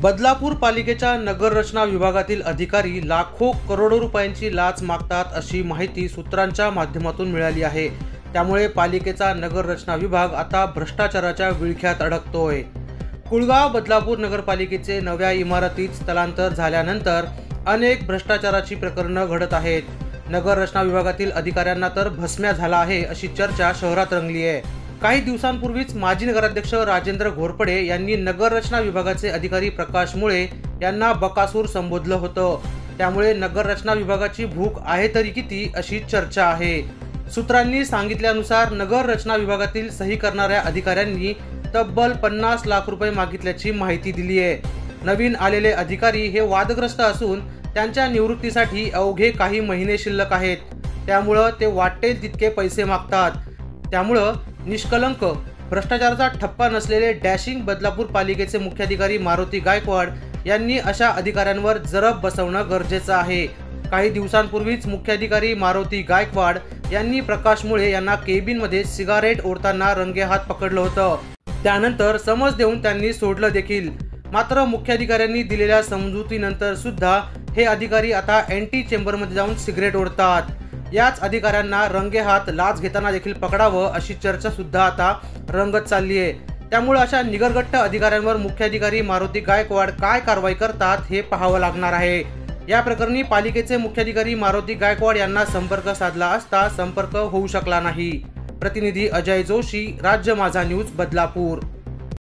बदलापूर पालिकेच्या नगररचना विभागातील अधिकारी लाखो करोडो रुपयांची लाच मागतात अशी माहिती सूत्रांच्या माध्यमातून मिळाली आहे। त्यामुळे पालिकेचा नगररचना विभाग आता भ्रष्टाचाराच्या विळख्यात अडकतोय। कुळगाव बदलापूर नगरपालिकेचे नव्या इमारतीत स्थलांतर झाल्यानंतर अनेक भ्रष्टाचाराची प्रकरणं घडत आहेत। नगररचना विभागातील अधिकाऱ्यांना तर भस्म्या झाला आहे अशी चर्चा शहरात रंगली आहे। काही दिवसांपूर्वीच माजी नगराध्यक्ष राजेंद्र घोरपडे यांनी नगररचना विभागाचे अधिकारी प्रकाश मुळे यांना बकासूर संबोधलं होतं। त्यामुळे नगररचना विभागाची भूक आहे तरी किती अशी चर्चा आहे। सूत्रांनी सांगितल्यानुसार नगररचना विभागातील सही करणाऱ्या अधिकाऱ्यांनी तब्बल 50 लाख रुपये मागितल्याची माहिती दिली आहे। नवीन आलेले अधिकारी हे वादग्रस्त असून त्यांच्या निवृत्तीसाठी अवघे काही महिने शिल्लक आहेत। त्यामुळे ते वाटेल तितके पैसे मागतात। त्यामुळे निष्कलंक भ्रष्टाचाराचा ठप्पा नसलेले डॅशिंग बदलापूर पालिकेचे मुख्याधिकारी मारुती गायकवाड यांनी अशा अधिकाऱ्यांवर जरब बसवणं गरजेचं आहे। काही दिवसांपूर्वीच मुख्याधिकारी मारुती गायकवाड यांनी प्रकाश मुळे यांना केबिनमध्ये सिगारेट ओढताना रंगेहात पकडलं होतं। त्यानंतर समज देऊन त्यांनी सोडलं देखील। मात्र मुख्याधिकाऱ्यांनी दिलेल्या समजुतीनंतर सुद्धा हे अधिकारी आता एंटी चेंबरमध्ये जाऊन सिगरेट ओढतात। याच अधिकाऱ्यांना रंगेहात लाच घेताना देखील पकडावं अशी चर्चा सुद्धा आता रंगत चालली आहे। त्यामुळे अशा निगरगट्ट अधिकाऱ्यांवर मुख्याधिकारी मारुती गायकवाड काय कारवाई करतात हे पाहावं लागणार आहे। या प्रकरणी पालिकेचे मुख्याधिकारी मारुती गायकवाड यांना संपर्क साधला असता संपर्क होऊ शकला नाही। प्रतिनिधी अजय जोशी, राज्य माझा न्यूज, बदलापूर।